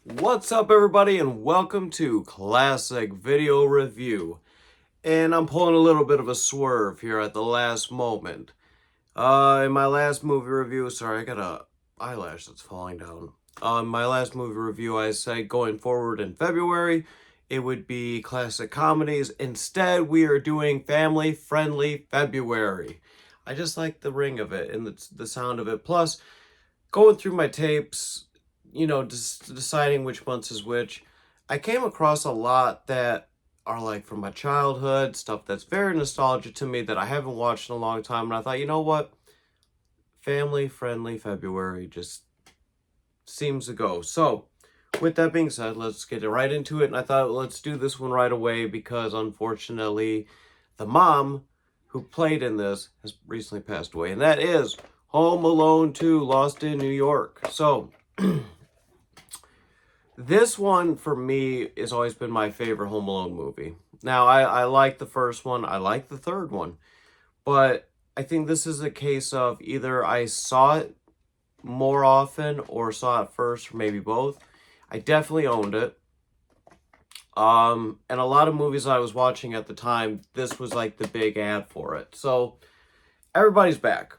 What's up, everybody, and welcome to Classic Video Review. And I'm pulling a little bit of a swerve here at the last moment. In my last movie review, sorry, I got a eyelash that's falling down. My last movie review, I said going forward in February, it would be classic comedies. Instead, we are doing family-friendly February. I just like the ring of it and the sound of it. Plus, going through my tapes, just deciding which months is which, I came across a lot that are like from my childhood, stuff that's very nostalgic to me that I haven't watched in a long time. And I thought, you know what? Family friendly February just seems to go. So, with that being said, let's get right into it. And I thought, let's do this one right away because unfortunately, the mom who played in this has recently passed away. And that is Home Alone 2 Lost in New York. So, this one, for me, has always been my favorite Home Alone movie. Now, I like the first one. I like the third one. But I think this is a case of either I saw it more often or saw it first, or maybe both. I definitely owned it. And a lot of movies I was watching at the time, this was like the big ad for it. So, everybody's back.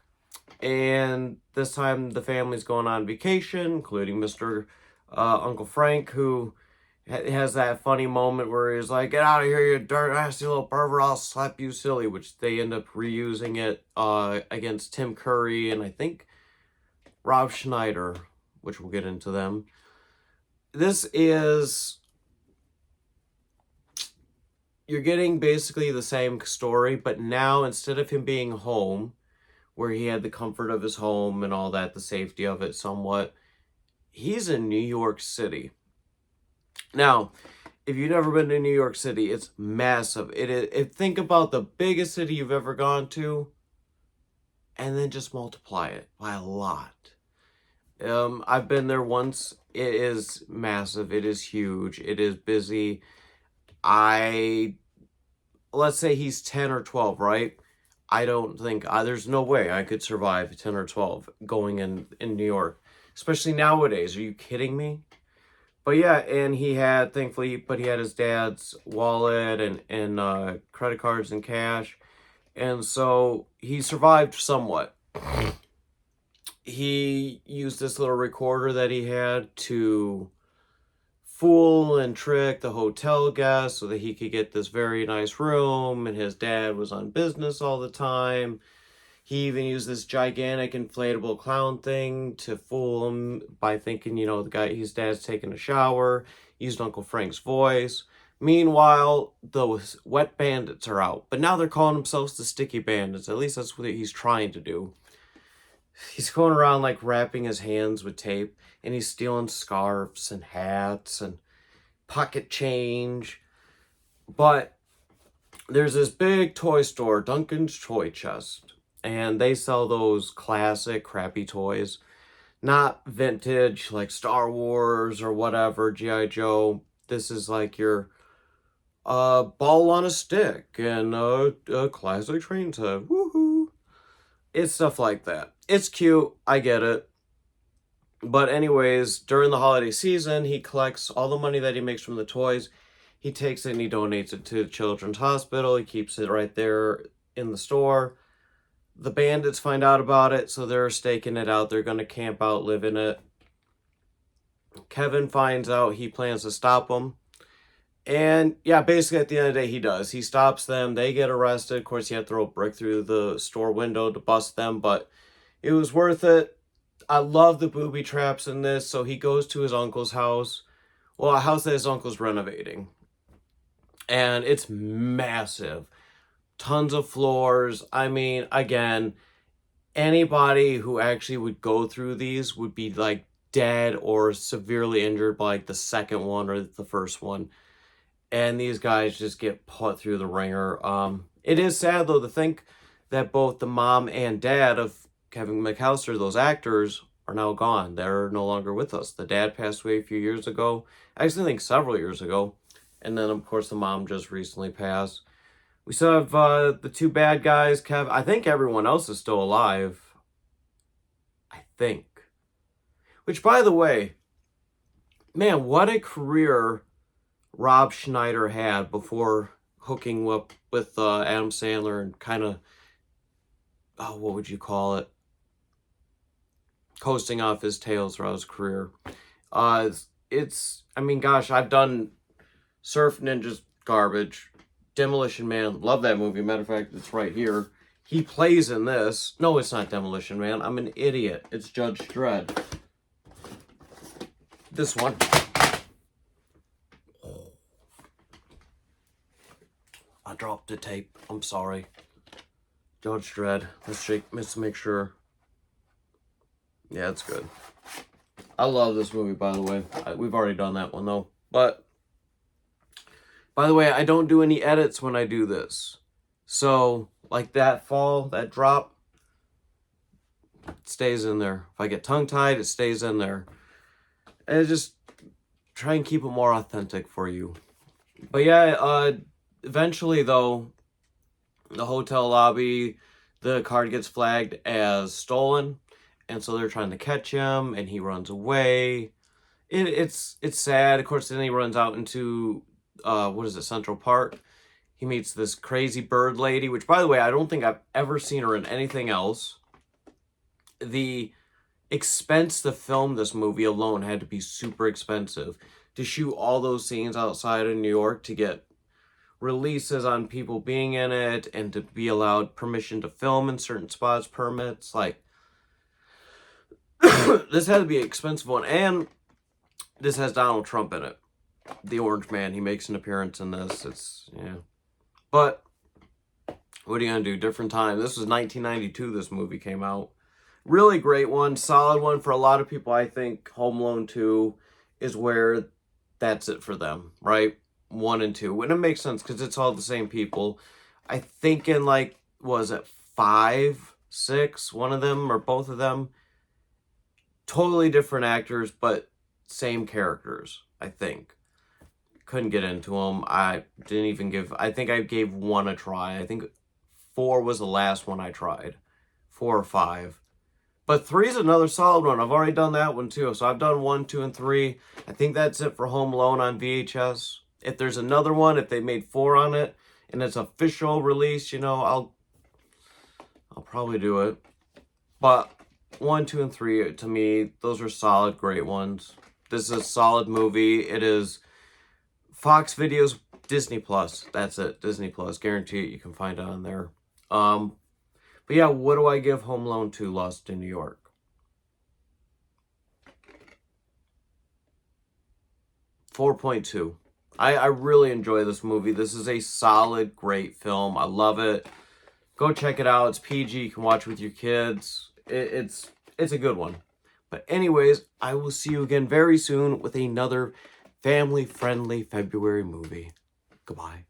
And this time the family's going on vacation, including Mr. Uncle Frank, who has that funny moment where he's like, "Get out of here, you dirt nasty little pervert, I'll slap you silly," which they end up reusing it against Tim Curry and I think Rob Schneider, which we'll get into them. This is, you're getting basically the same story, but now instead of him being home, where he had the comfort of his home and all that, the safety of it somewhat, he's in New York City. Now, if you've never been to New York City, it's massive. Think about the biggest city you've ever gone to, and then just multiply it by a lot. I've been there once. It is massive. It is huge. It is busy. Let's say he's 10 or 12, right? I don't think, there's no way I could survive 10 or 12 going in New York, especially nowadays. Are you kidding me? But yeah, and he had, thankfully, but he had his dad's wallet and credit cards and cash. And so he survived somewhat. He used this little recorder that he had to fool and trick the hotel guests so that he could get this very nice room, and his dad was on business all the time. He even used this gigantic inflatable clown thing to fool him by thinking, his dad's taking a shower, used Uncle Frank's voice. Meanwhile, the wet bandits are out, but now they're calling themselves the Sticky Bandits. At least that's what he's trying to do. He's going around like wrapping his hands with tape, and he's stealing scarves and hats and pocket change. But there's this big toy store, Duncan's Toy Chest, and they sell those classic crappy toys, not vintage like Star Wars or whatever, G.I. Joe. This is like your ball on a stick and a classic train set. Woohoo! It's stuff like that. It's cute, I get it. But anyways, during the holiday season, he collects all the money that he makes from the toys. He takes it and he donates it to the Children's Hospital. He keeps it right there in the store. The bandits find out about it, so they're staking it out. They're going to camp out, live in it. Kevin finds out. He plans to stop them. And yeah, basically at the end of the day, he does. He stops them. They get arrested. Of course, he had to throw a brick through the store window to bust them, but it was worth it. I love the booby traps in this. So he goes to his uncle's house. Well, a house that his uncle's renovating. And it's massive. Tons of floors. I mean, again, anybody who actually would go through these would be like dead or severely injured by like the second one or the first one. And these guys just get put through the ringer. It is sad, though, to think that both the mom and dad of Kevin McCallister, those actors, are now gone. They're no longer with us. The dad passed away a few years ago. I actually think several years ago. And then, of course, the mom just recently passed. We still have the two bad guys, Kev. I think everyone else is still alive. I think. Which, by the way, man, what a career Rob Schneider had before hooking up with Adam Sandler and kind of, oh, what would you call it? Coasting off his tail throughout his career. I mean, gosh, I've done Surf Ninjas, garbage. Demolition Man, love that movie. Matter of fact, it's right here. He plays in this. No, it's not Demolition Man. I'm an idiot. It's Judge Dredd. This one. I dropped the tape. I'm sorry. Judge Dredd. Let's make sure. Yeah, it's good. I love this movie, by the way. We've already done that one, though. But, by the way, I don't do any edits when I do this. So, like that fall, that drop, it stays in there. If I get tongue-tied, it stays in there. And I just try and keep it more authentic for you. But yeah, eventually, though, the hotel lobby, the card gets flagged as stolen. And so they're trying to catch him, and he runs away. It's sad. Of course, then he runs out into, Central Park. He meets this crazy bird lady, which, by the way, I don't think I've ever seen her in anything else. The expense to film this movie alone had to be super expensive. To shoot all those scenes outside of New York, to get releases on people being in it, and to be allowed permission to film in certain spots, permits, like, this had to be an expensive one, and this has Donald Trump in it. The Orange Man, he makes an appearance in this. Yeah. But, what are you going to do? Different time. This was 1992 this movie came out. Really great one. Solid one for a lot of people. I think Home Alone 2 is where that's it for them, right? 1 and 2. And it makes sense because it's all the same people. I think in, like, was it 5, 6, one of them or both of them? Totally different actors, but same characters, I think. Couldn't get into them. I think I gave 1 a try. I think 4 was the last one I tried. 4 or 5. But 3 is another solid one. I've already done that one too. So I've done 1, 2, and 3. I think that's it for Home Alone on VHS. If there's another one, if they made 4 on it, and it's official release, I'll probably do it. But 1, 2, and 3, to me, those are solid, great ones. This is a solid movie. It is Fox Videos, Disney Plus. That's it, Disney Plus. Guarantee it, you can find it on there. But yeah, what do I give Home Alone 2 Lost in New York? 4.2. I really enjoy this movie. This is a solid, great film. I love it. Go check it out. It's PG. You can watch with your kids. It's a good one. But anyways, I will see you again very soon with another family-friendly February movie. Goodbye.